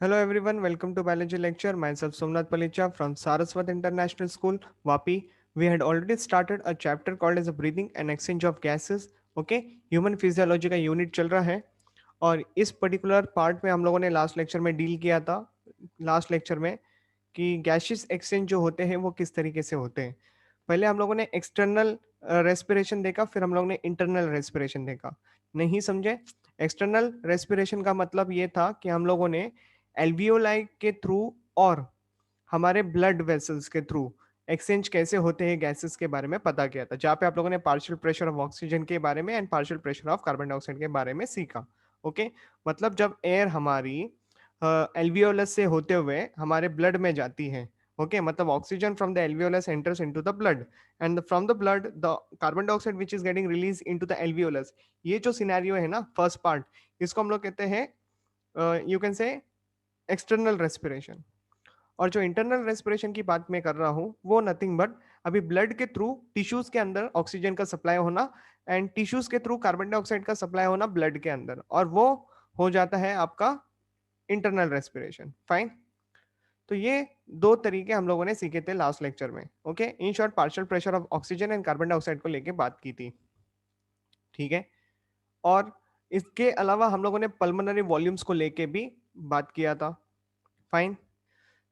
Hello everyone, welcome to biology lecture. Myself Somnath Palicha from Saraswat International School, Vapi. We had already started a chapter called as a breathing and exchange of gases. Okay, human physiology का unit चल रहा है और इस particular part में हम लोगों ने लास्ट लेक्चर में डील किया था लास्ट लेक्चर में कि गैशियस एक्सचेंज जो होते हैं वो किस तरीके से होते हैं। पहले हम लोगों ने एक्सटर्नल रेस्पिरेशन देखा, फिर हम लोगों ने इंटरनल रेस्पिरेशन देखा। नहीं समझे? एक्सटर्नल रेस्पिरेशन का मतलब ये था कि हम लोगों ने एल्वियोलाई के थ्रू और हमारे ब्लड वेसल्स के थ्रू एक्सचेंज कैसे होते हैं गैसेस के बारे में पता किया था, जहाँ पे आप लोगों ने पार्शियल प्रेशर ऑफ ऑक्सीजन के बारे में and partial pressure of carbon dioxide के बारे में सीखा। ओके, मतलब जब एयर हमारी एल्वियोलस से होते हुए हमारे ब्लड में जाती है, ओके, मतलब oxygen from the alveolus enters into the blood and from the blood the carbon dioxide which is getting release into the alveolus. ये जो सिनेरियो है ना, फर्स्ट पार्ट, इसको हम लोग कहते हैं, यू कैन से, एक्सटर्नल रेस्पिरेशन। और जो इंटरनल रेस्पिरेशन की बात मैं कर रहा हूँ वो नथिंग बट अभी ब्लड के थ्रू टिश्यूज के अंदर ऑक्सीजन का सप्लाई होना एंड टिश्यूज के थ्रू कार्बन डाइऑक्साइड का सप्लाई होना ब्लड के अंदर, और वो हो जाता है आपका इंटरनल रेस्पिरेशन। फाइन। तो ये दो तरीके हम लोगों ने सीखे थे लास्ट लेक्चर में। Okay, in short partial pressure of oxygen and carbon dioxide को लेके बात की थी। ठीक है, और इसके अलावा हम लोगों ने पल्मोनरी वॉल्यूम्स को लेके भी बात किया था। फाइन।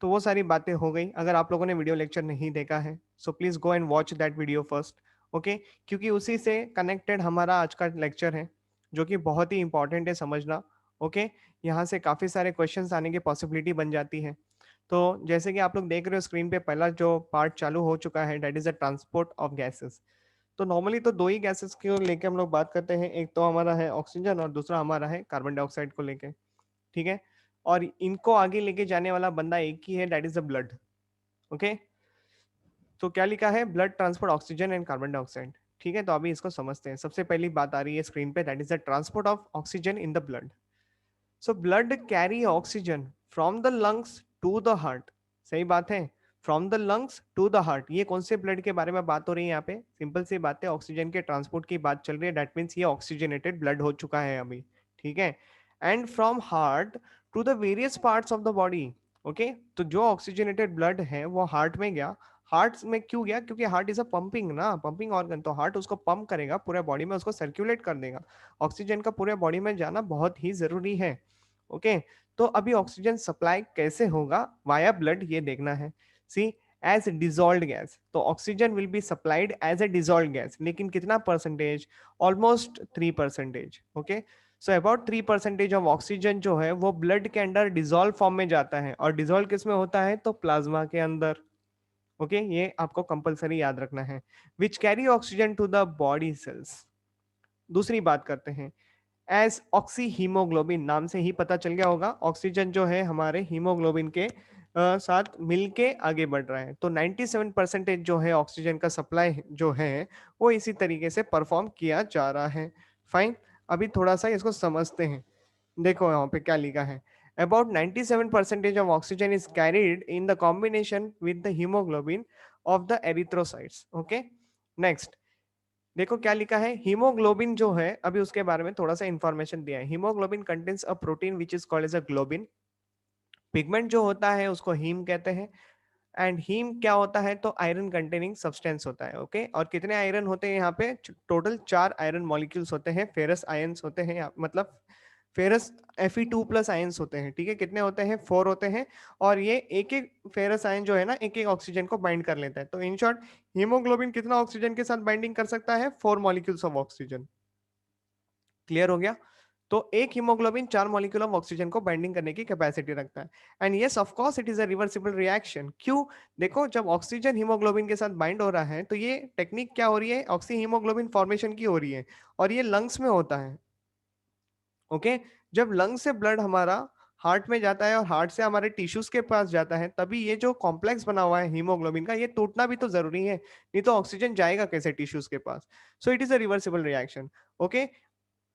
तो वो सारी बातें हो गई। अगर आप लोगों ने वीडियो लेक्चर नहीं देखा है so please go and watch that video first. Okay, क्योंकि उसी से कनेक्टेड हमारा आज का लेक्चर है, जो कि बहुत ही इंपॉर्टेंट है समझना। ओके, यहाँ से काफ़ी सारे क्वेश्चंस आने की पॉसिबिलिटी बन जाती है। तो जैसे कि आप लोग देख रहे हो स्क्रीन पे, पहला जो पार्ट चालू हो चुका है that is the transport of gases. तो नॉर्मली तो दो ही गैसेस को लेके हम लोग बात करते हैं, एक तो हमारा है ऑक्सीजन और दूसरा हमारा है कार्बन डाइऑक्साइड को लेके। ठीक है, और इनको आगे लेके जाने वाला बंदा एक ही है, that is the blood. Okay, तो क्या लिखा है, blood transport oxygen and carbon dioxide. ठीक है, तो अभी इसको समझते हैं। सबसे पहली बात आ रही है स्क्रीन पे, that is the transport of oxygen in the blood. So blood carry oxygen from the lungs to the heart. सही बात है, from the lungs to the heart. ये कौन से ब्लड के बारे में बात हो रही है यहाँ पे? सिंपल सी बात है, ऑक्सीजन के ट्रांसपोर्ट की बात चल रही है, दैट मीन्स ये ऑक्सीजनेटेड ब्लड हो चुका है अभी। ठीक है, and from heart to the various parts of the body. Okay, तो जो ऑक्सीजनेटेड ब्लड है वो हार्ट में गया। हार्ट में क्यों गया? क्योंकि हार्ट इज अ पंपिंग ना, पंपिंग ऑर्गन, तो हार्ट उसको पंप करेगा, पूरे बॉडी में उसको सर्कुलेट कर देगा। ऑक्सीजन का पूरे बॉडी में जाना बहुत ही जरूरी है। ओके, तो अभी ऑक्सीजन सप्लाई कैसे होगा वाया ब्लड, ये देखना है। सी, एज डिजॉल्व्ड गैस, तो oxygen will be supplied as a dissolved gas, लेकिन कितना percentage? Almost 3%। Okay, so about 3% of oxygen जो है वो ब्लड के अंदर डिजॉल्व फॉर्म में जाता है, और डिजॉल्व किस में होता है? तो प्लाज्मा के अंदर। ओके, ये आपको कंपलसरी याद रखना है, which carry oxygen to the body cells. दूसरी बात करते हैं, एज ऑक्सी हीमोग्लोबिन, नाम से ही पता चल गया होगा, ऑक्सीजन जो है हमारे हीमोग्लोबिन के साथ मिलके आगे बढ़ रहा है। तो 97% जो है ऑक्सीजन का सप्लाई जो है वो इसी तरीके से परफॉर्म किया जा रहा है। फाइन, अभी थोड़ा सा इसको समझते हैं। देखो यहाँ पे क्या लिखा है, about 97% of oxygen is carried in the combination with the haemoglobin of the erythrocytes. Okay, next देखो क्या लिखा है, हीमोग्लोबिन जो है, अभी उसके बारे में थोड़ा सा इंफॉर्मेशन दिया है। Haemoglobin contains a protein which is called as a globin. Pigment जो होता है उसको हीम कहते हैं, एंड हीम क्या होता है? तो आयरन कंटेनिंग सब्सटेंस होता है। ओके, और कितने आयरन होते हैं यहाँ पे? टोटल 4 आयरन मॉलिक्यूल्स होते हैं, फेरस आयंस होते हैं, मतलब फेरस Fe2+ आयंस होते हैं। ठीक है, कितने होते हैं? 4 होते हैं, और ये एक एक फेरस आयन जो है ना, एक एक ऑक्सीजन को बाइंड कर लेता है। तो इन शॉर्ट, हीमोग्लोबिन कितना ऑक्सीजन के साथ बाइंडिंग कर सकता है? 4 मॉलिक्यूल्स ऑफ ऑक्सीजन। क्लियर हो गया? तो एक हीमोग्लोबिन 4 मॉलिक्यूल ऑफ ऑक्सीजन को बाइंडिंग करने की कैपेसिटी रखता है। And yes of course it is a reversible reaction. क्यों? देखो, जब ऑक्सीजन हीमोग्लोबिन के साथ बाइंड हो रहा है तो ये टेक्निक क्या हो रही है? ऑक्सी हीमोग्लोबिन फॉर्मेशन की हो रही है, और ये लंग्स में होता है। ओके, जब लंग से ब्लड हमारा हार्ट में जाता है और हार्ट से हमारे टिश्यूज के पास जाता है, तभी ये जो कॉम्प्लेक्स बना हुआ है हीमोग्लोबिन का, ये टूटना भी तो जरूरी है, नहीं तो ऑक्सीजन जाएगा कैसे टिश्यूज के पास? So it is a reversible reaction. Okay,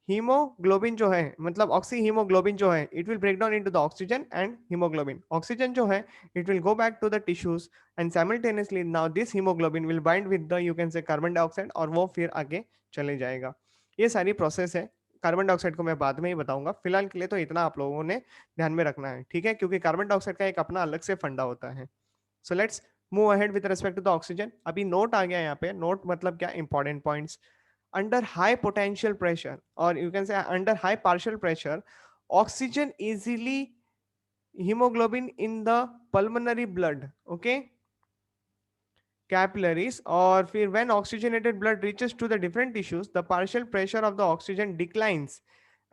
haemoglobin जो है, मतलब ऑक्सी हीमोग्लोबिन जो है, it will break down into the oxygen and haemoglobin. Oxygen जो है it will go back to the tissues, and simultaneously now this haemoglobin will bind with the, you can say, carbon dioxide, और वो फिर आगे चले जाएगा। ये सारी प्रोसेस है। कार्बन डाइऑक्साइड को मैं बाद में ही बताऊंगा, फिलहाल के लिए तो इतना आप लोगों ने ध्यान में रखना है, ठीक है, क्योंकि कार्बन डाइऑक्साइड का एक अपना अलग से फंडा होता है। So let's move ahead with respect to the oxygen. अभी नोट आ गया यहाँ पे, नोट मतलब क्या, important points. Under high potential pressure और you can say under high partial pressure, oxygen easily hemoglobin in the pulmonary blood, okay, capillaries, or फिर when oxygenated blood reaches to the different tissues, the partial pressure of the oxygen declines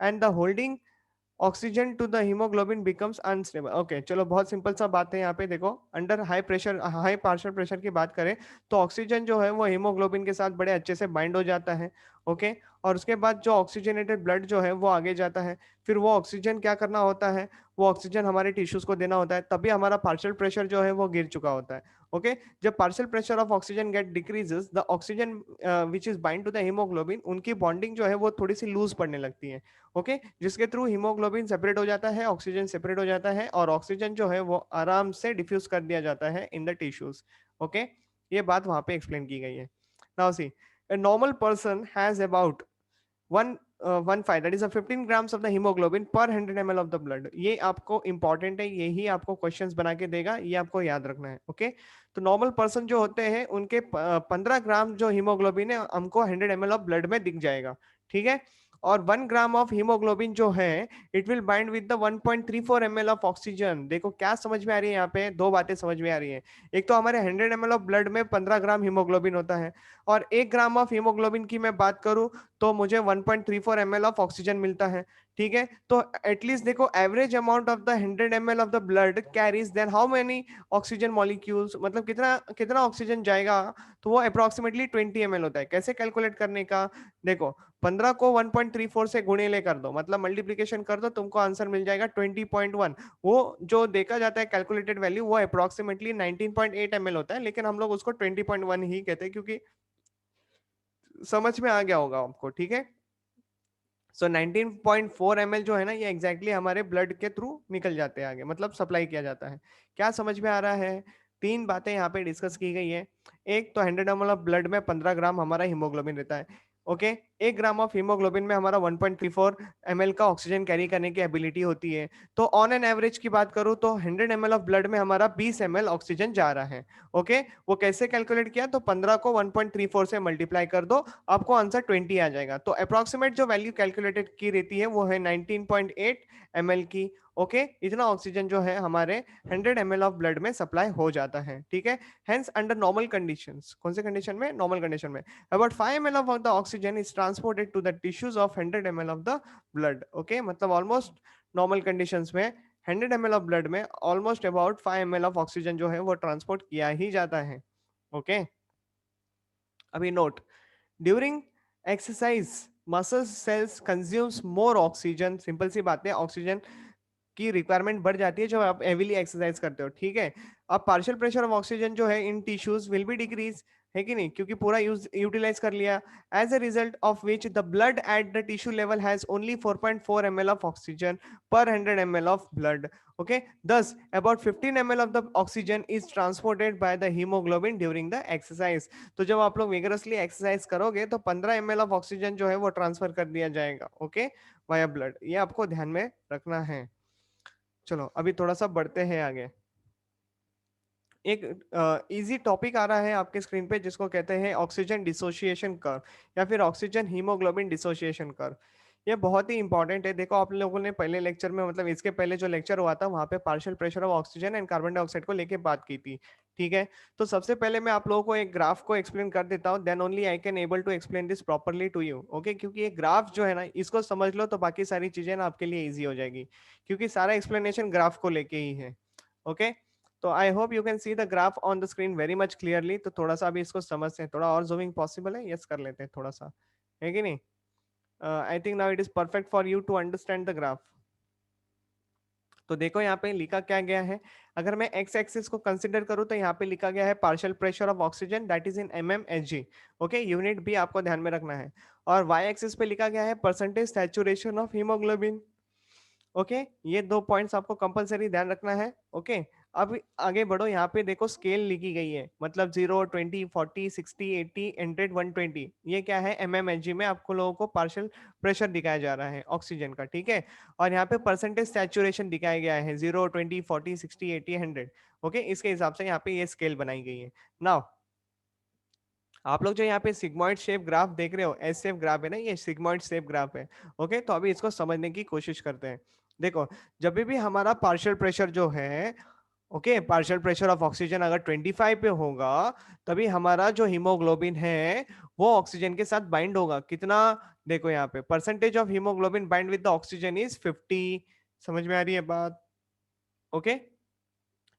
and the holding oxygen to the haemoglobin becomes unstable. Okay चलो, बहुत simple सा बात है यहाँ पे, देखो under high pressure, high partial pressure की बात करें तो ऑक्सीजन जो है वो हीमोग्लोबिन के साथ बड़े अच्छे से बाइंड हो जाता है। ओके, और उसके बाद जो ऑक्सीजनेटेड ब्लड जो है वो आगे जाता है, फिर वो ऑक्सीजन क्या करना होता है, वो ऑक्सीजन हमारे टिश्यूज को देना होता है, तभी हमारा पार्शियल प्रेशर जो है वो गिर चुका होता है। ओके, जब partial pressure of oxygen get decreases, the oxygen which is bind to the haemoglobin, उनकी बॉन्डिंग जो है वो थोड़ी सी लूज पड़ने लगती है। ओके, जिसके थ्रू हीमोग्लोबिन सेपरेट हो जाता है, ऑक्सीजन सेपरेट हो जाता है, और ऑक्सीजन जो है वो आराम से डिफ्यूज कर दिया जाता है इन द टिश्यूज। ओके, ये बात वहां पे एक्सप्लेन की गई है। Now see, a normal person has about one 1.5 that is a 15 grams of the hemoglobin per 100 ml of the blood। ये आपको इंपॉर्टेंट है, यही आपको क्वेश्चंस बना के देगा, ये आपको याद रखना है। ओके, तो नॉर्मल पर्सन जो होते हैं उनके 15 ग्राम जो हीमोग्लोबिन है हमको 100 ml ऑफ ब्लड में दिख जाएगा, ठीक है। और 1 ग्राम ऑफ हीमोग्लोबिन जो है it will bind with the 1.34 ml of oxygen. देखो क्या समझ में आ रही है, यहाँ पे दो बातें समझ में आ रही है। एक तो हमारे 100 ml ऑफ ब्लड में 15 ग्राम हीमोग्लोबिन होता है, और 1 ग्राम ऑफ हीमोग्लोबिन की मैं बात करूं तो मुझे 1.34 ml ऑफ ऑक्सीजन मिलता है, ठीक है। तो एटलीस्ट देखो, average amount of the 100 ml of the blood carries then how many oxygen molecules, मतलब कितना कितना ऑक्सीजन जाएगा, तो वो अप्रोक्सीमेटली 20 ml होता है। कैसे कैलकुलेट करने का, देखो 15 को 1.34 से गुणिले कर दो, मतलब मल्टीप्लीकेशन कर दो, तुमको आंसर मिल जाएगा 20.1। वो जो देखा जाता है कैलकुलेटेड वैल्यू वो अप्रोक्सीमेटली 19.8 ml होता है, लेकिन हम लोग उसको 20.1 ही कहते हैं, क्योंकि समझ में आ गया होगा आपको, ठीक है। सो 19.4 ml जो है ना, ये एग्जैक्टली हमारे ब्लड के थ्रू निकल जाते हैं आगे, मतलब सप्लाई किया जाता है। क्या समझ में आ रहा है, तीन बातें यहाँ पे डिस्कस की गई है। एक तो 100 ml ऑफ ब्लड में 15 ग्राम हमारा हीमोग्लोबिन रहता है। ओके, 1 ग्राम ऑफ हीमोग्लोबिन में हमारा 1.34 ml का ऑक्सीजन कैरी करने की एबिलिटी होती है। तो ऑन एन एवरेज की बात करूं तो 100 ml ऑफ ब्लड में हमारा 20 ml ऑक्सीजन जा रहा है। ओके, वो कैसे कैलकुलेट किया, तो 15 को 1.34 से मल्टीप्लाई कर दो, आपको आंसर 20 आ जाएगा। तो अप्रोक्सीमेट जो वैल्यू कैलकुलेटेड की रहती है वो है 19.8 ml की। ओके, इतना ऑक्सीजन जो है हमारे 100 ml ऑफ ब्लड में सप्लाई हो जाता है, ठीक है। हेंस अंडर नॉर्मल कंडीशंस, कौन से कंडीशन में, नॉर्मल कंडीशन में about 5 ml of the oxygen is transported to the tissues of 100 ml of the blood। okay, मतलब ऑलमोस्ट नॉर्मल कंडीशंस में 100 ml ऑफ ब्लड में almost about 5 ml of oxygen जो है वो ट्रांसपोर्ट किया ही जाता है। ओके, अभी note, during exercise muscle cells consumes more oxygen. Simple सी बात है, ऑक्सीजन की रिक्वायरमेंट बढ़ जाती है जब आप हेवीली एक्सरसाइज करते हो, ठीक है। अब पार्शियल प्रेशर ऑफ ऑक्सीजन जो है in tissues will be decrease, है कि नहीं, क्योंकि पूरा यूटिलाइज कर लिया। As a result of which the blood at the tissue level has only 4.4 ml of oxygen per 100 ml of blood. Okay, thus about 15 ml of the oxygen is transported by the hemoglobin during the exercise। तो जब आप लोग vigorously exercise करोगे तो 15 ml of oxygen जो है वो transfer कर दिया जाएगा, ओके, वाया ब्लड। ये आपको ध्यान में रखना है। चलो अभी थोड़ा सा बढ़ते हैं आगे। एक इजी टॉपिक आ रहा है आपके स्क्रीन पे जिसको कहते हैं ऑक्सीजन डिसोसिएशन कर्व, या फिर ऑक्सीजन हीमोग्लोबिन डिसोसिएशन कर्व। ये बहुत ही इंपॉर्टेंट है। देखो आप लोगों ने पहले लेक्चर में, मतलब इसके पहले जो लेक्चर हुआ था वहां पे partial pressure of oxygen and carbon dioxide को लेके बात की थी, ठीक है। तो सबसे पहले मैं आप लोगों को एक ग्राफ को एक्सप्लेन कर देता हूँ, then only I can able to explain this properly to you. Okay, क्योंकि ये ग्राफ जो है ना, इसको समझ लो तो बाकी सारी चीजें ना आपके लिए ईजी हो जाएगी, क्योंकि सारा एक्सप्लेनेशन ग्राफ को लेके ही है। ओके, तो I hope you can see the graph on the screen very much clearly. तो थोड़ा सा अभी इसको समझते हैं, थोड़ा और जूमिंग पॉसिबल है, यस कर लेते हैं थोड़ा सा, है कि नहीं। I think now it is perfect for you to understand the graph. तो देखो यहाँ पे लिखा क्या गया है, अगर मैं एक्स एक्सिस को कंसिडर करूँ तो यहाँ पे लिखा गया है partial pressure of oxygen that is in mmHg। Okay, unit भी आपको ध्यान में रखना है। और वाई एक्सिस पे लिखा गया है percentage saturation of haemoglobin. Okay, ये दो पॉइंट्स आपको कंपलसरी ध्यान रखना है। ओके, अब आगे बढ़ो, यहाँ पे देखो स्केल लिखी गई है, मतलब 0, 20, 40, 60, 80, 100, 120, ये क्या है, MMHg में आपको लोगों को पार्शियल प्रेशर दिखाया जा रहा है ऑक्सीजन का, ठीक है। और यहाँ पे परसेंटेज सैचुरेशन दिखाया गया है 0, 20, 40, 60, 80, 100। ओके, इसके हिसाब से यहाँ पे ये स्केल बनाई गई है। नाउ आप लोग जो यहाँ पे सिग्मॉइड शेप ग्राफ देख रहे हो, एस शेप ग्राफ है ना, ये सिग्मॉइड शेप ग्राफ है। ओके, तो अभी इसको समझने की कोशिश करते हैं। देखो, जब भी हमारा पार्शियल प्रेशर जो है, okay, partial pressure of oxygen अगर 25 पे होगा, तभी हमारा जो हीमोग्लोबिन है वो ऑक्सीजन के साथ बाइंड होगा। कितना, देखो यहाँ पे percentage of haemoglobin bind with the oxygen is 50। समझ में आ रही है बात? ओके,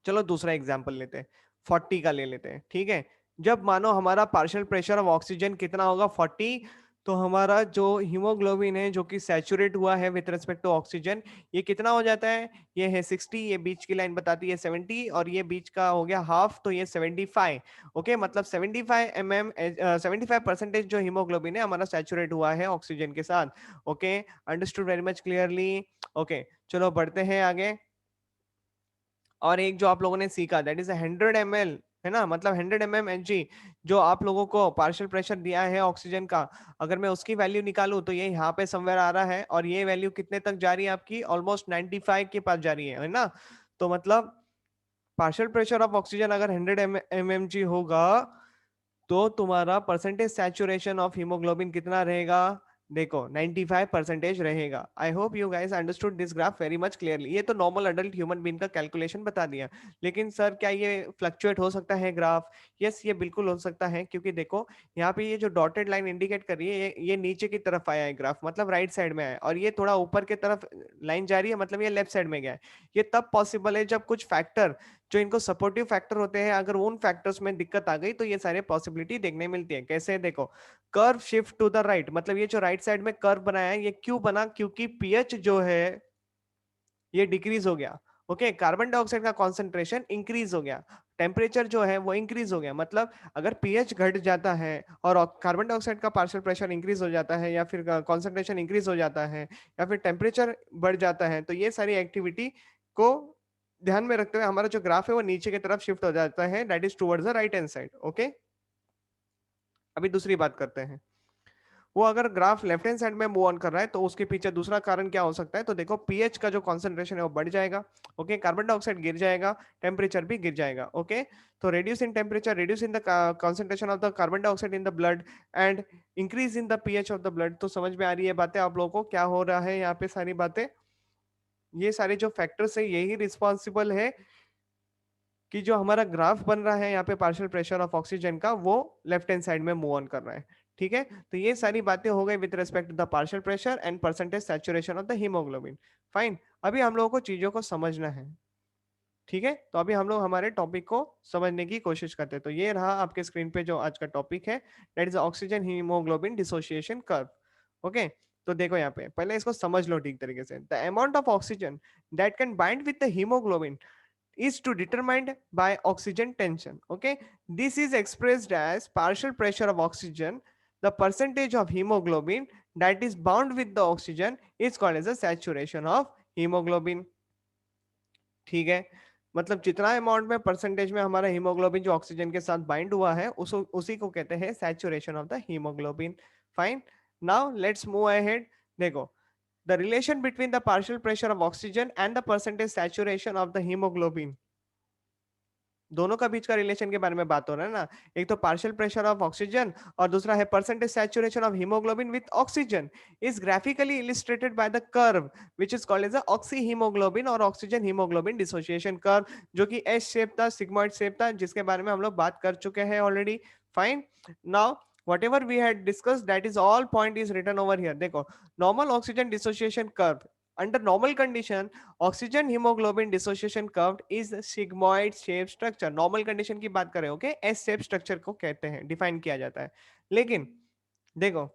चलो दूसरा एग्जांपल लेते हैं, 40 का ले लेते हैं, ठीक है। जब मानो हमारा पार्शियल प्रेशर ऑफ ऑक्सीजन कितना होगा, 40, तो हमारा जो हीमोग्लोबिन है जो कि सैचुरेट हुआ है विथ रिस्पेक्ट टू ऑक्सीजन, ये कितना हो जाता है, ये है 60, ये बीच की लाइन बताती है 70, और ये बीच का हो गया हाफ, तो ये 75। ओके, मतलब 75% जो हीमोग्लोबिन है हमारा सैचुरेट हुआ है ऑक्सीजन के साथ। Okay, understood very much clearly. Okay, चलो बढ़ते हैं आगे। और एक जो आप लोगों ने सीखा, दैट इज 100 ml, है ना, मतलब 100 mmHg जो आप लोगों को पार्शियल प्रेशर दिया है ऑक्सीजन का, अगर मैं उसकी वैल्यू निकालूं तो ये यहाँ पे समवेयर आ रहा है, और ये वैल्यू कितने तक जा रही है आपकी, ऑलमोस्ट 95 के पास जा रही है ना। तो मतलब पार्शियल प्रेशर ऑफ ऑक्सीजन अगर 100 mmHg होगा, तो तुम्हारा परसेंटेज सैचुरेशन ऑफ हीमोग्लोबिन कितना रहेगा, देखो 95% रहेगा। I hope you guys understood this graph very much clearly. ये तो नॉर्मल अडल्ट ह्यूमन बीइंग का कैलकुलेशन बता दिया, लेकिन सर क्या ये फ्लक्चुएट हो सकता है ग्राफ? यस, ये बिल्कुल हो सकता है, क्योंकि देखो यहाँ पे ये जो डॉटेड लाइन इंडिकेट कर रही है, ये नीचे की तरफ आया है ग्राफ, मतलब राइट साइड में आया है, और ये थोड़ा ऊपर की तरफ लाइन जा रही है, मतलब ये लेफ्ट साइड में गया है। ये तब पॉसिबल है जब कुछ फैक्टर जो इनको सपोर्टिव फैक्टर होते हैं, अगर उन फैक्टर्स में दिक्कत आ गई तो ये सारे पॉसिबिलिटी देखने मिलती है। कैसे, देखो, curve shift to the right, मतलब ये जो राइट साइड में कर्व बनाया है, ये क्यों बना, क्योंकि पीएच जो है ये डिक्रीज हो गया। ओके, कार्बन डाइऑक्साइड का कॉन्सेंट्रेशन इंक्रीज हो गया, टेम्परेचर जो है वो इंक्रीज हो गया। मतलब अगर पीएच घट जाता है और कार्बन डाइऑक्साइड का पार्शियल प्रेशर इंक्रीज हो जाता है, या फिर कॉन्सेंट्रेशन इंक्रीज हो जाता है, या फिर टेम्परेचर बढ़ जाता है, तो ये सारी एक्टिविटी को ध्यान में रखते हुए हमारा जो ग्राफ है वो नीचे की तरफ शिफ्ट हो जाता है, that is towards the right hand side. Okay, अभी दूसरी बात करते हैं। वो अगर ग्राफ लेफ्ट हैंड साइड में मूव ऑन कर रहा है तो उसके पीछे दूसरा कारण क्या हो सकता है, तो देखो पीएच का जो कॉन्सेंट्रेशन है वो बढ़ जाएगा। ओके, कार्बन डाइऑक्साइड गिर जाएगा, टेम्परेचर भी गिर जाएगा। ओके, तो reduce in temperature, reduce in the concentration of the carbon dioxide in the blood and increase in the pH of the blood। तो समझ में आ रही है बातें आप लोगों को, क्या हो रहा है यहाँ पे, सारी बातें, ये सारे जो फैक्टर्स है यही रिस्पॉन्सिबल है कि जो हमारा ग्राफ बन रहा है यहाँ पे पार्शियल प्रेशर ऑफ ऑक्सीजन का, वो लेफ्ट हैंड साइड में मूव ऑन कर रहा है। ठीक है, तो ये सारी बातें हो गई with respect to the partial pressure and percentage saturation of the haemoglobin. Fine, अभी हम लोगों को चीजों को समझना है। ठीक है, तो अभी हम लोग हमारे टॉपिक को समझने की कोशिश करते हैं। तो ये रहा आपके स्क्रीन पे जो आज का टॉपिक है, that is oxygen haemoglobin dissociation curve. Okay, तो देखो यहाँ पे पहले इसको समझ लो ठीक तरीके से। The amount of oxygen that can bind with the haemoglobin is to determined by oxygen tension. Okay, this is expressed as partial pressure of oxygen. The percentage of hemoglobin that is bound with the oxygen is called as a saturation of hemoglobin. ठीक है, मतलब जितना amount में percentage में हमारा haemoglobin जो oxygen के साथ बाइंड हुआ है उसी को कहते हैं saturation of the haemoglobin. Fine, now let's move ahead. देखो, the relation between the partial pressure of oxygen and the percentage saturation of the hemoglobin, दोनों का बीच का रिलेशन के बारे में बात हो रहा है ना। एक तो पार्शियल प्रेशर ऑफ ऑक्सीजन और दूसरा है percentage saturation of haemoglobin with oxygen, is graphically illustrated by the curve which is called as the oxy haemoglobin और ऑक्सीजन हीमोग्लोबिन डिसोसिएशन कर्व, जो कि एस शेप था, सिग्मॉइड शेप था, जिसके बारे में हम लोग बात कर चुके हैं already. Fine, now whatever we had discussed, that is all point is written over here। देखो, normal oxygen dissociation curve under normal condition, oxygen haemoglobin dissociation curve is sigmoid shape structure. Normal condition की बात करें, okay, S shape structure को कहते हैं, define किया जाता है। लेकिन देखो,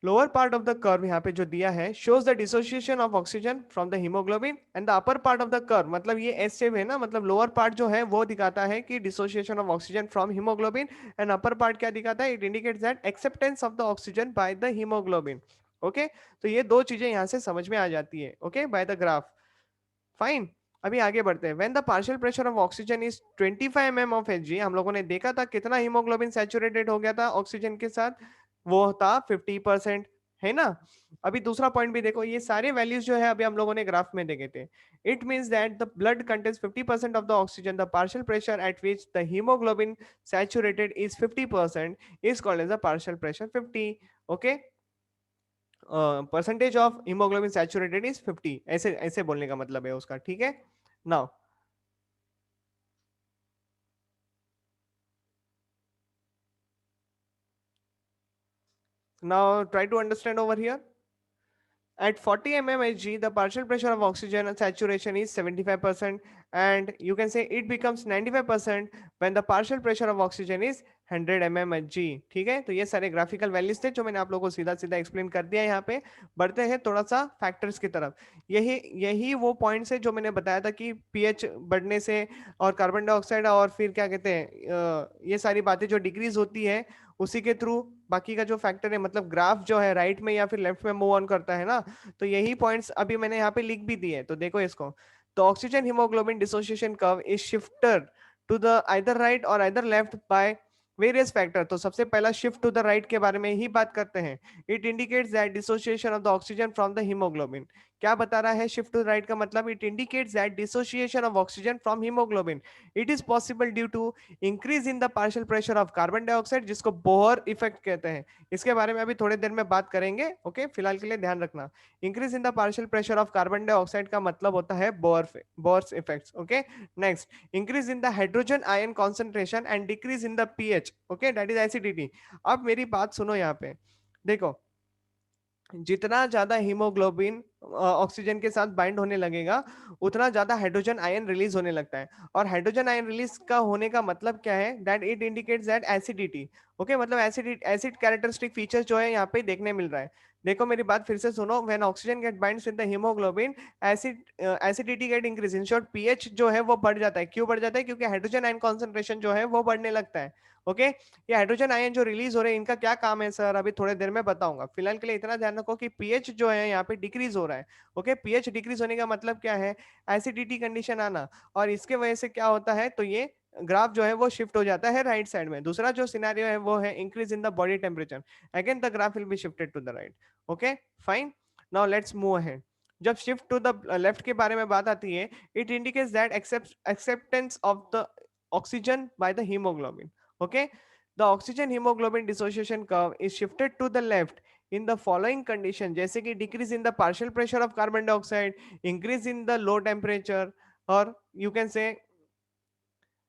lower part of the curve यहाँ पे जो दिया है shows the dissociation of oxygen from the haemoglobin, and the upper part of the curve, मतलब ये एस शेप है ना, मतलब लोअर पार्ट जो है वो दिखाता है कि dissociation of oxygen from haemoglobin, and upper part क्या दिखाता है, it indicates that acceptance of the oxygen by the haemoglobin. Okay, तो ये दो चीजें यहाँ से समझ में आ जाती है, okay, by the graph. Fine. अभी आगे बढ़ते हैं। When the partial pressure of oxygen is 25 mm of Hg, हम लोगों ने देखा था कितना हीमोग्लोबिन सैचुरेटेड हो गया था ऑक्सीजन के साथ, वो था 50%, है ना। अभी दूसरा पॉइंट भी देखो, ये सारे वैल्यूज जो है अभी हम लोगों ने ग्राफ में देखे थे। It means that the blood contains 50% of the oxygen, the partial pressure at which the haemoglobin saturated is 50% is called as the partial pressure 50। Okay, percentage of haemoglobin saturated is 50, ऐसे ऐसे बोलने का मतलब है उसका, ठीक है। Now now try to understand over here. At 40 mmHg, the partial pressure of oxygen saturation is 75%, and you can say it becomes 95% when the partial pressure of oxygen is 100 mmHg। ठीक है, तो ये सारे ग्राफिकल वैल्यूज थे जो मैंने आप लोगों को सीधा सीधा एक्सप्लेन कर दिया। यहाँ पे बढ़ते हैं थोड़ा सा फैक्टर्स की तरफ। यही यही वो पॉइंट्स है जो मैंने बताया था कि पीएच बढ़ने से और कार्बन डाइऑक्साइड और फिर क्या कहते हैं, ये सारी बातें जो डिक्रीज होती है उसी के थ्रू बाकी का जो फैक्टर है, मतलब ग्राफ जो है राइट में या फिर लेफ्ट में मूव ऑन करता है ना। तो यही पॉइंट्स अभी मैंने यहाँ पे लिख भी दिए, तो देखो इसको। तो oxygen haemoglobin dissociation curve is shifted to the either right और either left by various factor. तो सबसे पहला शिफ्ट टू द राइट के बारे में ही बात करते हैं। It indicates that dissociation of the oxygen from the haemoglobin. क्या बता रहा है शिफ्ट टू राइट का मतलब? It indicates that dissociation of oxygen from haemoglobin it is possible due to increase in the partial pressure of carbon dioxide, जिसको Bohr effect कहते हैं। इसके बारे में अभी थोड़ी देर में बात करेंगे, ओके, फिलहाल के लिए ध्यान रखना। Increase in the partial pressure of carbon dioxide का मतलब होता है Bohr effects. Okay, next, increase in the hydrogen ion concentration and decrease in the pH, okay, that is acidity. अब मेरी बात सुनो यहाँ पे, देखो, जितना ज्यादा हीमोग्लोबिन ऑक्सीजन के साथ बाइंड होने लगेगा उतना ज्यादा हाइड्रोजन आयन रिलीज होने लगता है। और हाइड्रोजन आयन रिलीज का होने का मतलब क्या है? That it indicates that acidity. Okay, मतलब एसिड कैरेक्टरिस्टिक फीचर जो है यहाँ पे देखने मिल रहा है। देखो मेरी बात फिर से सुनो। When oxygen get binds with the haemoglobin, acidity get increase, in short pH जो है वो बढ़ जाता है। क्यों बढ़ जाता है? क्योंकि हाइड्रोजन आयन कॉन्सेंट्रेशन जो है वो बढ़ने लगता है। ओके, ये हाइड्रोजन आयन जो रिलीज हो रहे हैं इनका क्या काम है सर? अभी थोड़ी देर में बताऊंगा। फिलहाल के लिए इतना ध्यान रखो कि पीएच जो है यहाँ पे डिक्रीज हो रहा है। ओके, पीएच डिक्रीज होने का मतलब क्या है? एसिडिटी कंडीशन आना। और इसके वजह से क्या होता है? तो ये ग्राफ जो है वो शिफ्ट हो जाता है राइट साइड में। दूसरा जो सिनेरियो है वो है increase in the body temperature, again the graph will be shifted to the right. Okay, fine. Now let's move ahead. जब शिफ्ट टू द लेफ्ट के बारे में बात आती है, it indicates that acceptance of the oxygen by the haemoglobin. Okay, the oxygen hemoglobin dissociation curve is shifted to the left in the following condition, जैसे कि decrease in the partial pressure of carbon dioxide, increase in the low temperature, or you can say,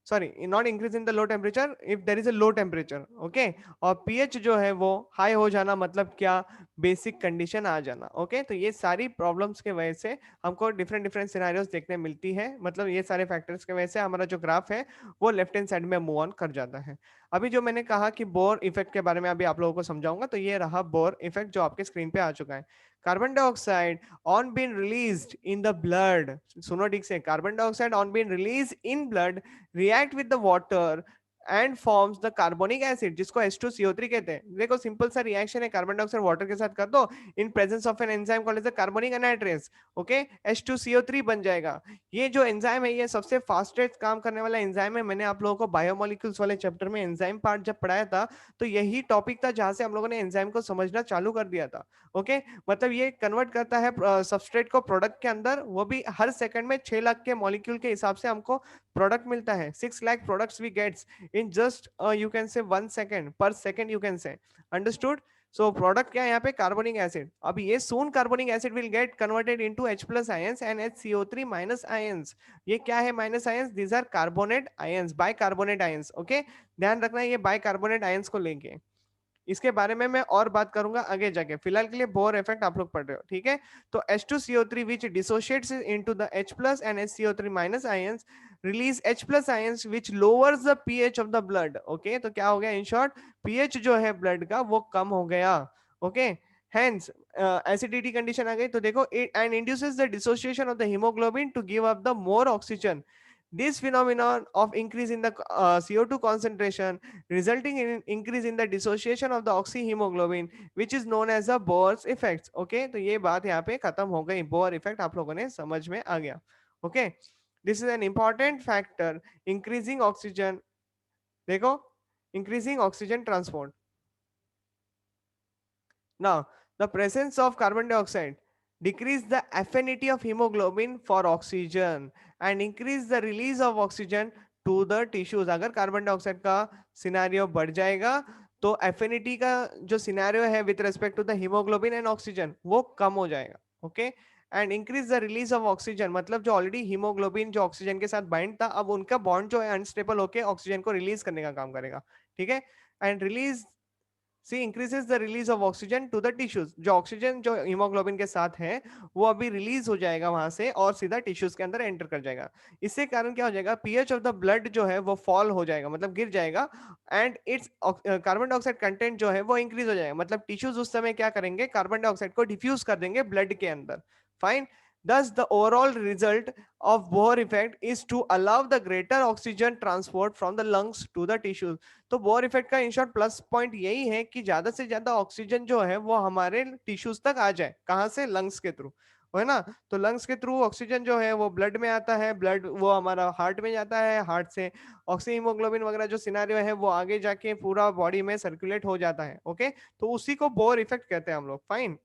sorry, not increase in the low temperature, if there is a low temperature. Okay, और pH जो है वो high हो जाना, मतलब क्या? Basic condition आ जाना। Okay, तो ये सारी प्रॉब्लम्स के वजह से हमको डिफरेंट डिफरेंट सिनारियोस देखने मिलती है। मतलब ये सारे फैक्टर्स की वजह से हमारा जो ग्राफ है वो लेफ्ट हैंड साइड में मूव ऑन कर जाता है। अभी जो मैंने कहा कि बोर इफेक्ट के बारे में अभी आप लोगों को समझाऊंगा, तो ये रहा बोर इफेक्ट जो आपके स्क्रीन पे आ चुका है। Carbon dioxide on been released in the blood, सुनो ठीक से, carbon dioxide on been release in blood react with the water and forms the carbonic acid, जिसको H2CO3 कहते हैं। देखो सिंपल सा रिएक्शन है, कार्बन डाइऑक्साइड वाटर के साथ कर दो, in presence of an enzyme called as the carbonic anhydrase, okay, H2CO3 बन जाएगा। ये जो एंजाइम है ये सबसे फास्टेस्ट काम करने वाला एंजाइम है। मैंने आप लोगों को बायोमोलिक्यूल्स वाले चैप्टर में एंजाइम पार्ट जब पढ़ाया था तो यही टॉपिक था जहां से हम लोगों ने एंजाइम को समझना चालू कर दिया था। ओके, मतलब ये कन्वर्ट करता है सबस्ट्रेट को प्रोडक्ट के अंदर, वो भी हर सेकंड में 6 लाख के मॉलिक्यूल के हिसाब से हमको प्रोडक्ट मिलता है। 6 lakh products we gets in just you can say 1 second per second, you can say, understood? So product क्या है यहाँ पे? Carbonic acid. अब ये soon carbonic acid will get converted into H plus ions and HCO3 minus ions। ये क्या है minus ions? these are carbonate ions, bicarbonate ions. Okay, ध्यान रखना है ये बाइकार्बोनेट आयंस को लेके। इसके बारे में मैं और बात करूंगा आगे जाके। फिलहाल के लिए बोर इफेक्ट आप लोग पढ़ रहे हो, ठीक है। तो H2CO3 which dissociates into the H plus and HCO3 minus ions release H plus ions which lowers the pH of the blood। Okay, तो क्या हो गया? इन शॉर्ट पीएच जो है ब्लड का वो कम हो गया। ओके, hence एसिडिटी कंडीशन आ गई। तो देखो, and induces the dissociation of the haemoglobin to give up the more oxygen. This phenomenon of increase in the CO2 concentration resulting in increase in the dissociation of the oxyhemoglobin which is known as the Bohr's effect. Okay, तो ये बात यहाँ पे खत्म हो गई. Bohr effect आप लोगों ने समझ में आ गया. Okay, this is an important factor increasing oxygen. देखो, increasing oxygen transport. Now, the presence of carbon dioxide decrease the affinity of hemoglobin for oxygen and increase the release of oxygen to the tissues. अगर carbon dioxide का scenario बढ़ जाएगा तो affinity का जो scenario है with respect to the haemoglobin and oxygen वो कम हो जाएगा. Okay, and increase the release of oxygen, मतलब जो ऑलरेडी हीमोग्लोबिन जो ऑक्सीजन के साथ बाइंड था अब उनका बॉन्ड जो है अनस्टेबल होकर ऑक्सीजन को रिलीज करने का काम करेगा. ठीक है, and release see increases the release of oxygen to the tissues. जो ऑक्सीजन जो हीमोग्लोबिन के साथ है वो अभी रिलीज हो जाएगा वहां से और सीधा टिश्यूज के अंदर एंटर कर जाएगा. इससे कारण क्या हो जाएगा, पीएच ऑफ द ब्लड जो है वो फॉल हो जाएगा, मतलब गिर जाएगा. And it's carbon dioxide content जो है वो इंक्रीज हो जाएगा, मतलब टिश्यूज उस समय क्या करेंगे, कार्बन डाइऑक्साइड को डिफ्यूज कर देंगे ब्लड के अंदर. Fine. Thus, the overall result of Bohr effect is to allow the greater oxygen transport from the lungs to the tissues. तो बोर इफेक्ट का इन शॉर्ट प्लस पॉइंट यही है कि ज्यादा से ज्यादा ऑक्सीजन जो है वो हमारे टिश्यूज तक आ जाए. कहां से, लंग्स के थ्रू, है ना. तो लंग्स के थ्रू ऑक्सीजन जो है वो ब्लड में आता है, ब्लड वो हमारा हार्ट में जाता है, हार्ट से ऑक्सी हीमोग्लोबिन वगैरह जो सिनारियो है वो आगे जाके पूरा बॉडी में सर्कुलेट हो जाता है. ओके, तो उसी को बोर इफेक्ट कहते हैं हम लोग. Fine.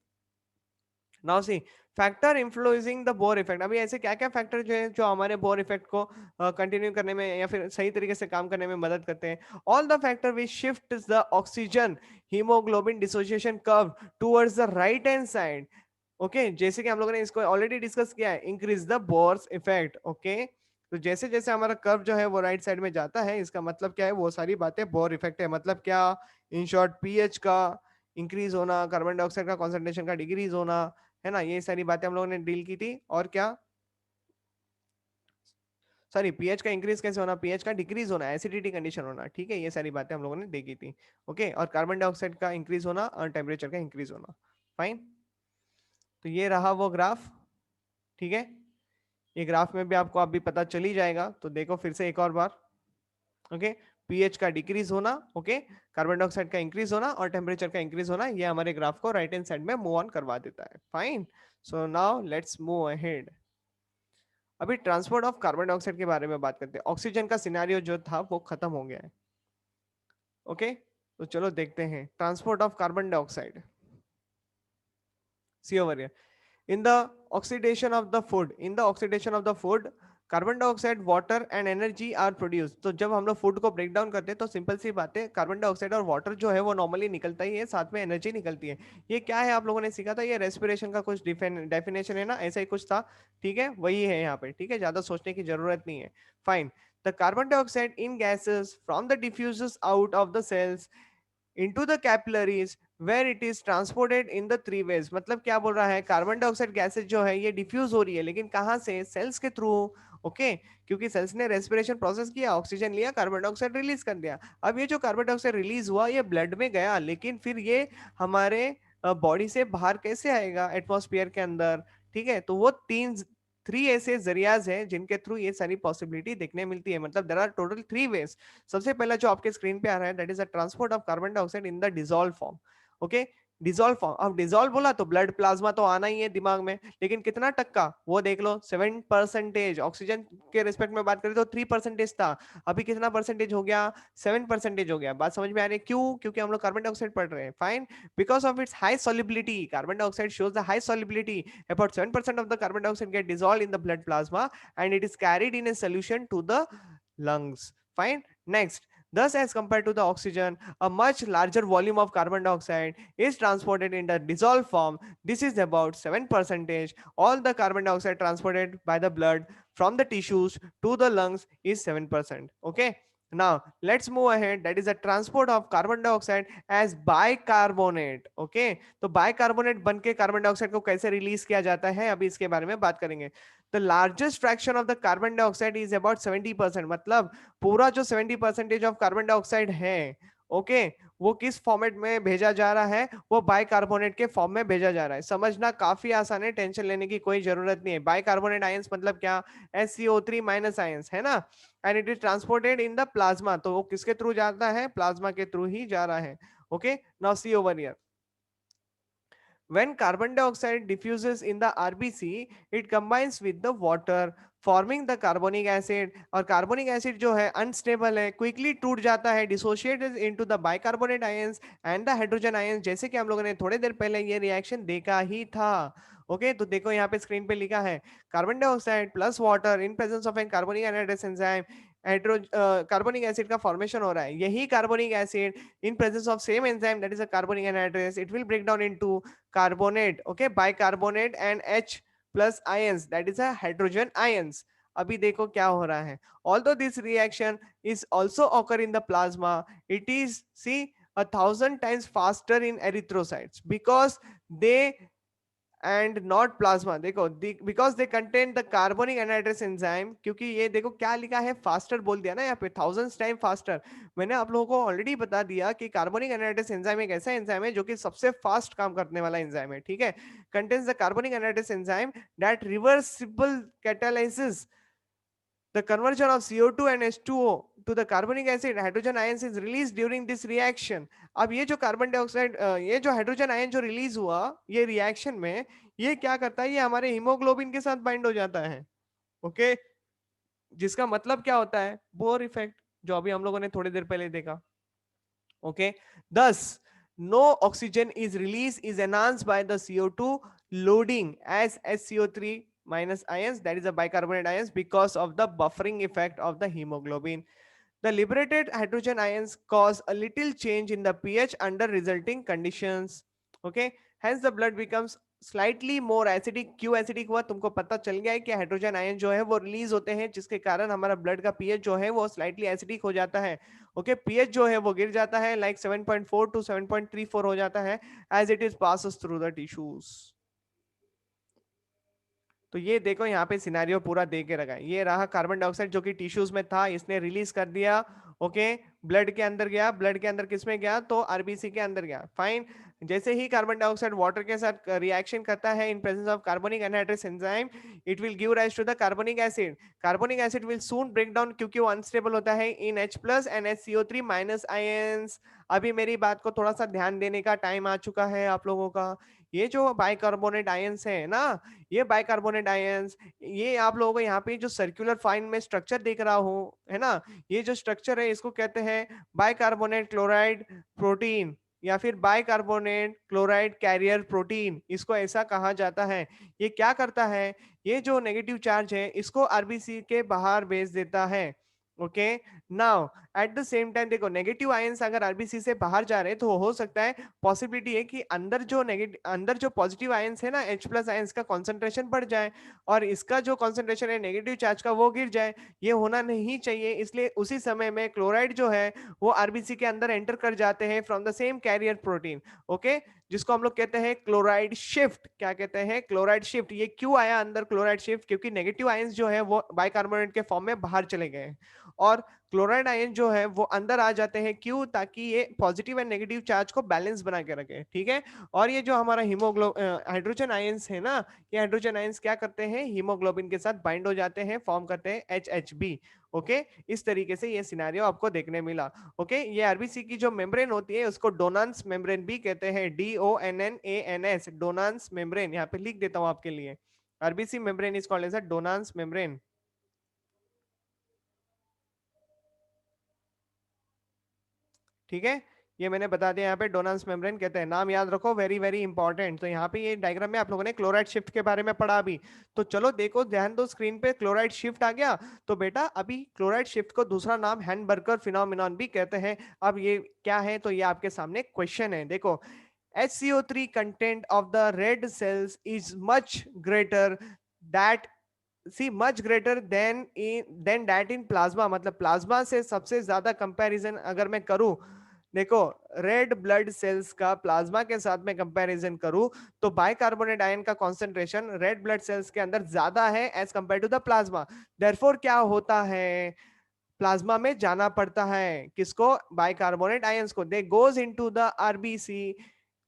Now see factor influencing the Bohr effect. अभी ऐसे क्या क्या फैक्टर जो है जो हमारे बोर इफेक्ट को कंटिन्यू करने में या फिर सही तरीके से काम करने में मदद करते हैं. All the factor which shift the oxygen haemoglobin dissociation curve towards the right hand side. Okay, जैसे कि हम लोगों ने इसको ऑलरेडी डिस्कस किया है, increase the Bohr's effect. Okay, तो जैसे जैसे हमारा कर्व जो है वो राइट साइड में जाता है इसका मतलब क्या है, वो सारी बातें बोर इफेक्ट है. मतलब क्या, इन शॉर्ट पीएच का इंक्रीज होना, कार्बन डाइऑक्साइड का कॉन्सेंट्रेशन का डिक्रीज होना, है ना, ये सारी बातें हम लोगों ने डील की थी. और क्या, सॉरी, पीएच का इंक्रीज कैसे होना, पीएच का डिक्रीज होना, एसिडिटी कंडीशन होना. ठीक है, ये सारी बातें हम लोगों ने देखी थी. ओके, और कार्बन डाइऑक्साइड का इंक्रीज होना और टेम्परेचर का इंक्रीज होना. फाइन. तो ये रहा वो ग्राफ. ठीक है, ये ग्राफ में भी आपको अभी पता चल ही जाएगा, तो देखो फिर से एक और बार. ओके, पीएच का डिक्रीज होना, ओके, कार्बन डाइऑक्साइड का इंक्रीज होना और टेम्परेचर का इंक्रीज होना, ये हमारे ग्राफ को राइट हैंड साइड में मूव ऑन करवा देता है. Fine. So now let's move ahead. अभी ट्रांसपोर्ट ऑफ कार्बन डाइऑक्साइड के बारे में बात करते हैं. ऑक्सीजन का सिनेरियो जो था वो खत्म हो गया है. ओके, तो चलो देखते हैं transport of carbon dioxide. See over here. In the oxidation of the food, in the oxidation of the food, carbon dioxide, water and energy are produce. तो जब हम लोग फूड को ब्रेक डाउन करते हैं तो सिंपल सी बात है, कार्बन डाइऑक्साइड और वाटर जो है वो नॉर्मली निकलता ही है, साथ में एनर्जी निकलती है. ये क्या है आप लोगों ने सीखा था, ये रेस्पिरेशन का कुछ डेफिनेशन है ना, ऐसा ही कुछ था. ठीक है, वही है यहाँ पे. ठीक है, ज्यादा सोचने की जरूरत नहीं है. Fine. The carbon dioxide in gases from the diffuses out of the cells into the capillaries where it is transported in the three ways. मतलब क्या बोल रहा है, कार्बन डाइऑक्साइड गैसेज जो है ये डिफ्यूज हो रही है, लेकिन कहाँ से, सेल्स के थ्रू. ओके, क्योंकि सेल्स ने रेस्पिरेशन प्रोसेस किया, ऑक्सीजन लिया, कार्बन डाइऑक्साइड रिलीज कर दिया. अब ये जो कार्बन डाइऑक्साइड रिलीज हुआ ये ब्लड में गया, लेकिन फिर ये हमारे बॉडी से बाहर कैसे आएगा, एटमॉस्फेयर के अंदर. ठीक है, तो वो तीन, थ्री ऐसे जरियाज हैं जिनके थ्रू ये सारी पॉसिबिलिटी देखने मिलती है. मतलब there are total three ways. सबसे पहला जो आपके स्क्रीन पे आ रहा है that is the transport of carbon dioxide in the dissolve form. Okay, dissolve form. अब डिसॉल्व बोला तो ब्लड प्लाज्मा तो आना ही है दिमाग में, लेकिन कितना टक्का वो देख लो, 7%. ऑक्सीजन के रिस्पेक्ट में बात करें तो 3% था, अभी कितना परसेंटेज हो गया, 7% हो गया. बात समझ में आ रही है क्यों, क्योंकि हम लोग कार्बन डाइऑक्साइड पढ़ रहे हैं. Fine. Because of its high solubility, carbon dioxide shows the high solubility. About 7% of the carbon dioxide get dissolved in the blood plasma and it is carried in a solution to the lungs. Fine. Next, thus as compared to the oxygen, a much larger volume of carbon dioxide is transported in the dissolved form. This is about 7%. All the carbon dioxide transported by the blood from the tissues to the lungs is 7%. Okay. Now let's move ahead. That is the transport of carbon dioxide as bicarbonate. Okay, तो bicarbonate बन के carbon dioxide को कैसे release किया जाता है अभी इसके बारे में बात करेंगे. The largest fraction of the carbon dioxide is about 70%. मतलब पूरा जो 70% ऑफ कार्बन डाइऑक्साइड है, ओके, वो किस फॉर्मेट में भेजा जा रहा है, वो बाइकार्बोनेट के फॉर्म में भेजा जा रहा है। समझना काफी आसान है, टेंशन लेने की कोई जरूरत नहीं है। बाइकार्बोनेट आयंस मतलब क्या, SCO3 माइनस आयंस है ना, and it is transported in the plasma, तो वो किसके थ्रू जाता है, प्लाज्मा के थ्रू ही जा रहा है। Okay, now see over here, when carbon dioxide diffuses in the RBC, it combines with the water, forming the carbonic acid. और carbonic acid जो है unstable है, quickly टूट जाता है, dissociates into the bicarbonate ions and the hydrogen ions, जैसे कि हम लोगों ने थोड़ी देर पहले ये रिएक्शन देखा ही था। ओके, तो देखो यहाँ पे स्क्रीन पे लिखा है, carbon dioxide plus water in presence of an carbonic anhydrase enzyme, hydro carbonic acid का फॉर्मेशन हो रहा है। यही carbonic acid in presence of same enzyme, that is a carbonic anhydrase, it will break down into carbonate, okay, bicarbonate and H plus ions, that is a hydrogen ions। अभी देखो क्या हो रहा है, although this reaction is also occur in the plasma, it is see 1,000 times faster in erythrocytes because they and not plasma. देखो because they contain the carbonic anhydrase enzyme, क्योंकि ये देखो क्या लिखा है, फास्टर बोल दिया ना यहाँ पे, 1000 टाइम फास्टर। मैंने आप लोगों को ऑलरेडी बता दिया कि कार्बोनिक एनाइड्रेस एंजाइम एक ऐसा एंजाइम है जो कि सबसे फास्ट काम करने वाला एंजाइम है, ठीक है। Contains the carbonic anhydrase enzyme that reversible catalysis the conversion of CO2 and H2O to the carbonic acid, hydrogen ions is released during this reaction। अब ये जो कार्बन डाइऑक्साइड, ये जो हाइड्रोजन आयन जो रिलीज हुआ ये रिएक्शन में, ये क्या करता है, ये हमारे हीमोग्लोबिन के साथ बाइंड हो जाता है। ओके, जिसका मतलब क्या होता है, बोर इफेक्ट, जो अभी हम लोगों ने थोड़ी देर पहले देखा। okay, thus no oxygen is released is enhanced by the CO2 loading as SCO3 minus ions, that is a bicarbonate ions, because of the buffering effect of the hemoglobin। The liberated hydrogen ions cause a little change in the pH under resulting conditions। Okay, hence the blood becomes slightly more acidic. क्यों acidic हुआ, तुमको पता चल गया है कि hydrogen ion जो है वो रिलीज होते हैं, जिसके कारण हमारा ब्लड का पीएच जो है वो स्लाइटली एसिडिक हो जाता है। ओके, पीएच जो है वो गिर जाता है, लाइक 7.4 टू 7.34 हो जाता है as it is passes through the tissues. तो ये देखो यहाँ पे सिनेरियो पूरा दे के रखा है, ये रहा कार्बन डाइऑक्साइड जो कि टिश्यूज में था, इसने रिलीज कर दिया। ओके, ब्लड के अंदर गया, ब्लड के अंदर किस में गया, तो आरबीसी के अंदर गया, फाइन। जैसे ही कार्बन डाइऑक्साइड वाटर के साथ रिएक्शन करता है in presence of carbonic anhydrase enzyme, it will give rise to the carbonic acid. Carbonic acid will soon break down, क्योंकि वो अनस्टेबल होता है, in H plus and HCO3 minus ions. अभी मेरी बात को थोड़ा सा ध्यान देने का टाइम आ चुका है आप लोगों का। ये जो बाइकार्बोनेट आयंस है ना, ये बाइकार्बोनेट आयंस, ये आप लोगों को यहाँ पे जो सर्कुलर फाइन में स्ट्रक्चर देख रहा हूँ है ना, ये जो स्ट्रक्चर है इसको कहते हैं बाइकार्बोनेट क्लोराइड प्रोटीन, या फिर बाइकार्बोनेट क्लोराइड कैरियर प्रोटीन, इसको ऐसा कहा जाता है। ये क्या करता है, ये जो नेगेटिव चार्ज है इसको आरबीसी के बाहर भेज देता है। Okay, now at the same time देखो, नेगेटिव आयंस अगर आरबीसी से बाहर जा रहे हैं तो हो सकता है, पॉसिबिलिटी है कि अंदर जो नेगेटिव, अंदर जो पॉजिटिव आयंस है ना, H प्लस आयंस का कॉन्सेंट्रेशन बढ़ जाए और इसका जो कॉन्सेंट्रेशन है नेगेटिव चार्ज का वो गिर जाए। ये होना नहीं चाहिए, इसलिए उसी समय में क्लोराइड जो है वो आरबीसी के अंदर एंटर कर जाते हैं from the same carrier protein. Okay, जिसको हम लोग कहते हैं क्लोराइड शिफ्ट। क्या कहते हैं, क्लोराइड शिफ्ट। ये क्यों आया अंदर क्लोराइड शिफ्ट, क्योंकि नेगेटिव आयंस जो है वो बाइकार्बोनेट के फॉर्म में बाहर चले गए और क्लोराइड आयन जो है वो अंदर आ जाते हैं। क्यों, ताकि ये पॉजिटिव एंड नेगेटिव चार्ज को बैलेंस बना के रखे, ठीक है। और ये जो हमारा हाइड्रोजन आयंस है ना, ये हाइड्रोजन आयंस क्या करते हैं, हीमोग्लोबिन के साथ बाइंड हो जाते हैं, फॉर्म करते हैं HHB। ओके, इस तरीके से ये सिनेरियो आपको देखने मिला। ओके, ये आरबीसी की जो मेम्ब्रेन होती है उसको डोनांस मेम्ब्रेन भी कहते हैं, DONNANS, डोनांस मेम्ब्रेन। यहाँ पे लिख देता हूँ आपके लिए, RBC membrane is called as a Donnan's membrane. ठीक है, ये मैंने बता दिया, यहाँ पे डोनांस मेम्ब्रेन कहते हैं, नाम याद रखो, वेरी वेरी इंपॉर्टेंट। तो यहाँ पे ये डायग्राम में आप लोगों ने क्लोराइड शिफ्ट के बारे में पढ़ा अभी, तो चलो देखो ध्यान दो, स्क्रीन पे क्लोराइड शिफ्ट आ गया। तो बेटा अभी क्लोराइड शिफ्ट को दूसरा नाम हैंडबर्गर फिनोमिनॉन भी कहते हैं। अब ये क्या है, तो ये आपके सामने क्वेश्चन है, देखो। HCO3 content of the red cells is much greater that see much greater than that in plasma, मतलब प्लाज्मा से सबसे ज्यादा कंपैरिजन अगर मैं करूं, देखो रेड ब्लड सेल्स का प्लाज्मा के साथ में कंपैरिजन करूं, तो बाइकार्बोनेट आयन का कॉन्सेंट्रेशन रेड ब्लड सेल्स के अंदर ज्यादा है as compare to the plasma. Therefore क्या होता है, प्लाज्मा में जाना पड़ता है, किसको, बाइकार्बोनेट आयंस को, they goes into the RBC,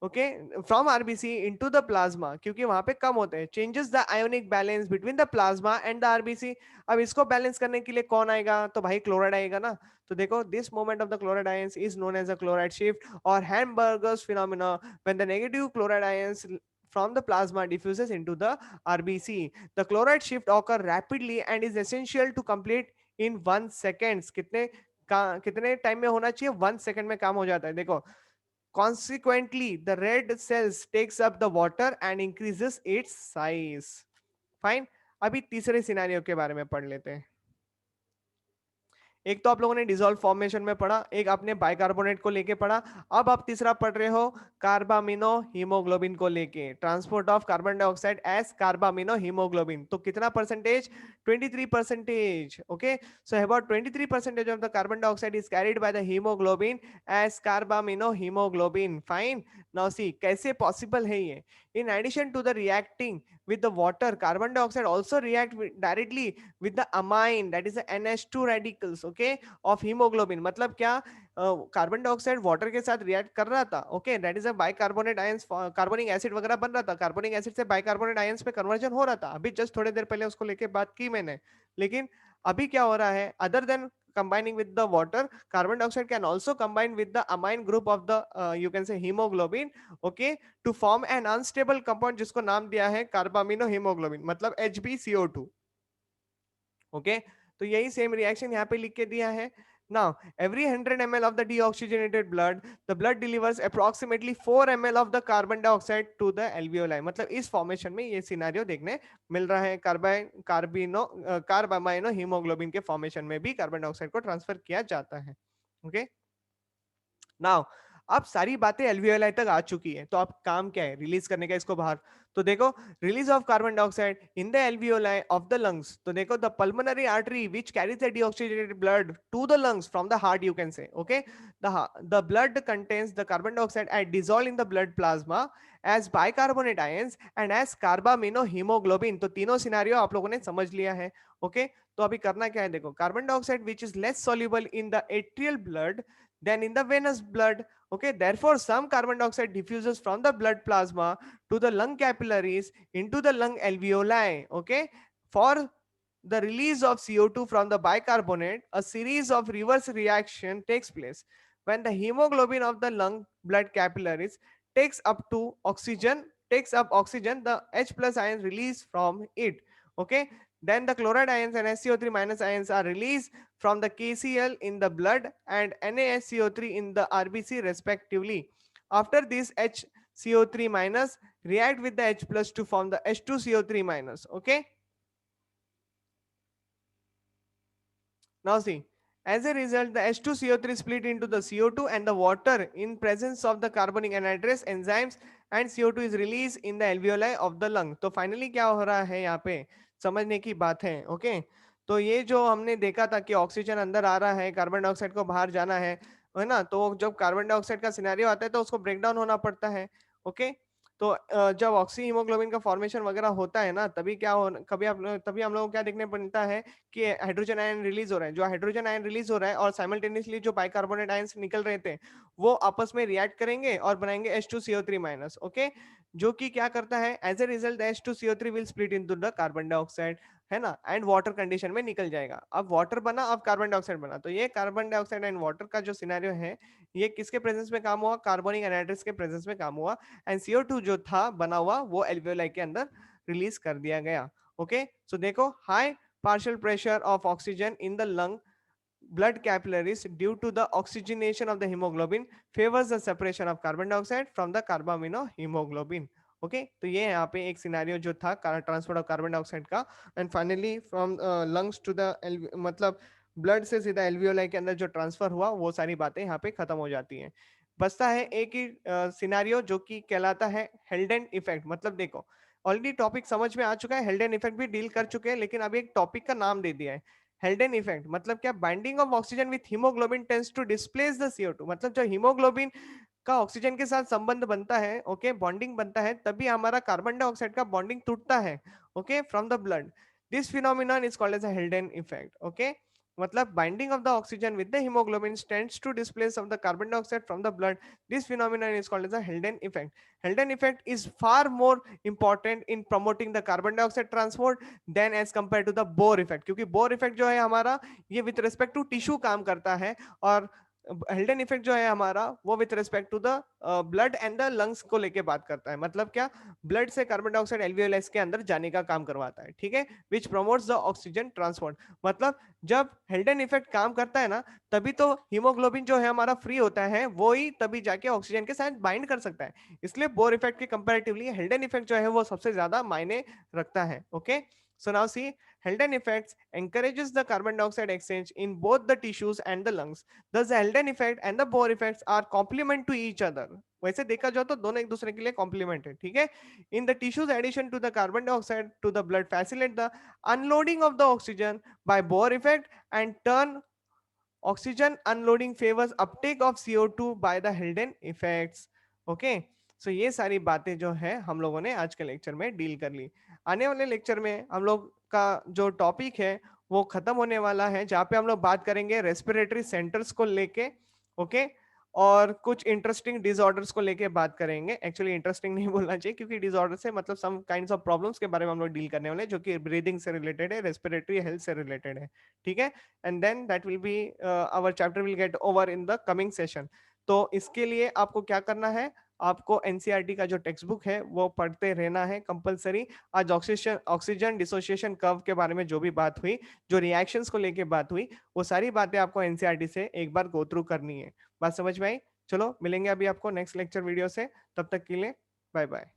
okay, from RBC into the plasma, क्योंकि वहां पे कम होते हैं, changes the ionic balance between the plasma and the RBC. अब इसको बैलेंस करने के लिए कौन आएगा, तो भाई क्लोराइड आएगा ना। तो देखो, this movement of the chloride ions is known as a chloride shift और Hamburger's phenomena, when the negative chloride ions from the plasma diffuses into the RBC. The chloride shift occur rapidly and is essential to complete in 1 seconds. कितने time में होना चाहिए, 1 second में काम हो जाता है। देखो, consequently the red cells takes up the water and increases its size. Fine. अभी तीसरे सिनेरियो के बारे में पढ़ लेते हैं। एक तो आप लोगों ने डिसॉल्व फॉर्मेशन में पढ़ा, एक आपने बाइकार्बोनेट को लेके पढ़ा, अब आप तीसरा पढ़ रहे हो कार्बामिनो हीमोग्लोबिन को लेके, transport of carbon dioxide as carbamino haemoglobin. तो कितना percentage, 23%। Okay, so about 23% of the carbon dioxide is carried by the haemoglobin as carbamino haemoglobin. Fine. Now see कैसे पॉसिबल है ये। In addition to the reacting with the water, carbon dioxide also react directly with the amine, that is the NH2 radicals, okay, of hemoglobin। मतलब क्या, carbon dioxide water के साथ react कर रहा था, okay, that is a bicarbonate ions, carbonic acid वगैरह बन रहा था, कार्बोनिक एसिड से बाइकार्बोनेट आयंस पे कन्वर्जन हो रहा था, अभी जस्ट थोड़ी देर पहले उसको लेके बात की मैंने। लेकिन अभी क्या हो रहा है, other than combining with the water, carbon dioxide can also combine with the amine group of the you can say hemoglobin, okay, to form an unstable compound जिसको नाम दिया है कार्बामिनो हीमोग्लोबिन, मतलब HbCO2। ओके, तो यही same reaction यहाँ पे लिख के दिया है। Now every 100 ml of the deoxygenated blood, the blood delivers approximately 4 ml of the carbon dioxide to the alveoli। मतलब इस फॉर्मेशन में ये सिनेरियो देखने मिल रहा है, कार्बामाइनो हीमोग्लोबिन के फॉर्मेशन में भी कार्बन डाइऑक्साइड को ट्रांसफर किया जाता है। ओके, नाउ अब सारी बातें एल्वियोलाई तक आ चुकी है, तो अब काम क्या है, रिलीज करने का इसको बाहर। तो देखो, release of carbon dioxide in the alveoli of the lungs. तो देखो, the pulmonary artery which carries the deoxygenated blood to the lungs from the heart, you can say, okay, the blood contains the carbon dioxide and dissolve in the blood plasma as bicarbonate ions and as carbamino haemoglobin. तो तीनों scenario आप लोगों ने समझ लिया है। Okay, तो अभी करना क्या है, देखो, carbon dioxide which is less soluble in the atrial blood than in the venous blood, okay, therefore some carbon dioxide diffuses from the blood plasma to the lung capillaries into the lung alveoli, okay, for the release of CO2 from the bicarbonate. A series of reverse reaction takes place when the hemoglobin of the lung blood capillaries takes up to oxygen takes up oxygen, the H plus ions released from it, okay, then the chloride ions and SCO3 minus ions are released from the KCl in the blood and NaSCO3 in the RBC respectively. After this, HCO3 minus react with the H plus to form the H2CO3 minus. Okay. Now see, as a result, the H2CO3 split into the CO2 and the water in presence of the carbonic anhydrase enzymes and CO2 is released in the alveoli of the lung. तो finally क्या हो रहा है यहाँ पे, समझने की बात है। ओके, तो ये जो हमने देखा था कि ऑक्सीजन अंदर आ रहा है, कार्बन डाइऑक्साइड को बाहर जाना है ना, तो जब कार्बन डाइऑक्साइड का सिनेरियो आता है तो उसको ब्रेक डाउन होना पड़ता है। ओके, तो जब ऑक्सी हीमोग्लोबिन का फॉर्मेशन वगैरह होता है ना, तभी क्या हो, तभी हम लोग को क्या देखने को मिलता है कि हाइड्रोजन आयन रिलीज हो रहा है। जो हाइड्रोजन आयन रिलीज हो रहा है और साइमल्टेनियसली जो बाइकार्बोनेट आयंस निकल रहे थे, वो आपस में रिएक्ट करेंगे और बनाएंगे H2CO3 माइनस, ओके, जो कि क्या करता है, as a result H2CO3 will split into the carbon dioxide, है ना, एंड वाटर कंडीशन में निकल जाएगा। अब वाटर बना, अब कार्बन डाइऑक्साइड बना, तो ये कार्बन डाइऑक्साइड एंड वाटर का जो सिनेरियो है, ये किसके प्रेजेंस में काम हुआ, कार्बोनिक एनहाइड्रेस के प्रेजेंस में काम हुआ, एंड CO2 जो था बना हुआ वो एल्वियोलाई के अंदर रिलीज कर दिया गया। ओके, सो देखो, high partial pressure of oxygen in the lung blood capillaries due to the oxygenation of the hemoglobin favors the separation of carbon dioxide from the carbamino hemoglobin। Okay, तो ये यहाँ पे एक सिनेरियो जो था ट्रांसपोर्ट ऑफ कार्बन डाइऑक्साइड का, and finally from lungs to the मतलब blood से सीधा एल्वियोलाई के अंदर जो ट्रांसफर हुआ, वो सारी बातें यहाँ पे खत्म हो जाती हैं। बचता है एक ही सिनेरियो जो कि कहलाता है हेल्डन इफेक्ट। मतलब देखो, ऑलरेडी टॉपिक समझ में आ चुका है, हेल्डन इफेक्ट भी डील कर चुके हैं, लेकिन अभी एक टॉपिक का नाम दे दिया है हेल्डन इफेक्ट। मतलब क्या, binding of oxygen with haemoglobin tends to displace the CO2। मतलब जब हीमोग्लोबिन का ऑक्सीजन के साथ संबंध बनता है, ओके, बॉन्डिंग बनता है, तभी हमारा कार्बन डाइऑक्साइड का बॉन्डिंग टूटता है, okay, from the blood. This phenomenon is called as a Haldane effect. Okay, मतलब binding of the oxygen with the haemoglobin tends to displace of the carbon dioxide from the blood. This phenomenon is called as a Haldane effect. Haldane effect is far more important in promoting the carbon dioxide transport than as compared to the Bohr effect, क्योंकि Bohr effect जो है हमारा ये with respect to tissue काम करता है, और हेल्डन effect जो है हमारा वो with respect to the blood and the lungs को लेके बात करता है. मतलब क्या, ब्लड से कार्बन डाइऑक्साइड एल्वियोलाइज के अंदर जाने का काम करवाता है. ठीक है, विच प्रमोट्स द ऑक्सीजन ट्रांसपोर्ट. मतलब जब हेल्डन इफेक्ट काम करता है ना, तभी तो हीमोग्लोबिन जो है हमारा फ्री होता है, वो ही तभी जाके ऑक्सीजन के साथ बाइंड कर सकता है. इसलिए बोर इफेक्ट के कंपैरेटिवली हेल्डन इफेक्ट जो है वो सबसे ज्यादा मायने रखता है. Okay, so now see, Haldane effects encourages the carbon dioxide exchange in both the tissues and the lungs. Thus the Haldane effect and the Bohr effects are complement to each other. वैसे देखा जाए तो दोनों एक दूसरे के लिए complement है. ठीक है, in the tissues addition to the carbon dioxide to the blood facilitate the unloading of the oxygen by Bohr effect and turn oxygen unloading favors uptake of CO2 by the Haldane effects. Okay, so ये सारी बातें जो है हम लोगों ने आज के लेक्चर में डील कर ली. आने वाले लेक्चर में हम लोग का जो टॉपिक है वो खत्म होने वाला है, जहाँ पे हम लोग बात करेंगे रेस्पिरेटरी सेंटर्स को लेके. ओके, और कुछ इंटरेस्टिंग डिसऑर्डर्स को लेके बात करेंगे. एक्चुअली इंटरेस्टिंग नहीं बोलना चाहिए, क्योंकि डिसऑर्डर से मतलब सम काइंड्स ऑफ प्रॉब्लम्स के बारे में हम लोग डील करने वाले हैं, जो कि ब्रीदिंग से रिलेटेड है, रेस्पिरेटरी हेल्थ से रिलेटेड है. ठीक है, and then that will be our chapter will get over in the coming session. तो इसके लिए आपको क्या करना है, आपको एनसीईआरटी का जो टेक्स्ट बुक है वो पढ़ते रहना है कंपलसरी. आज ऑक्सीजन ऑक्सीजन डिसोसिएशन कर्व के बारे में जो भी बात हुई, जो रिएक्शंस को लेके बात हुई, वो सारी बातें आपको एनसीईआरटी से एक बार गो थ्रू करनी है. बात समझ में आई? चलो मिलेंगे अभी आपको नेक्स्ट लेक्चर वीडियो से. तब तक के लिए बाय बाय.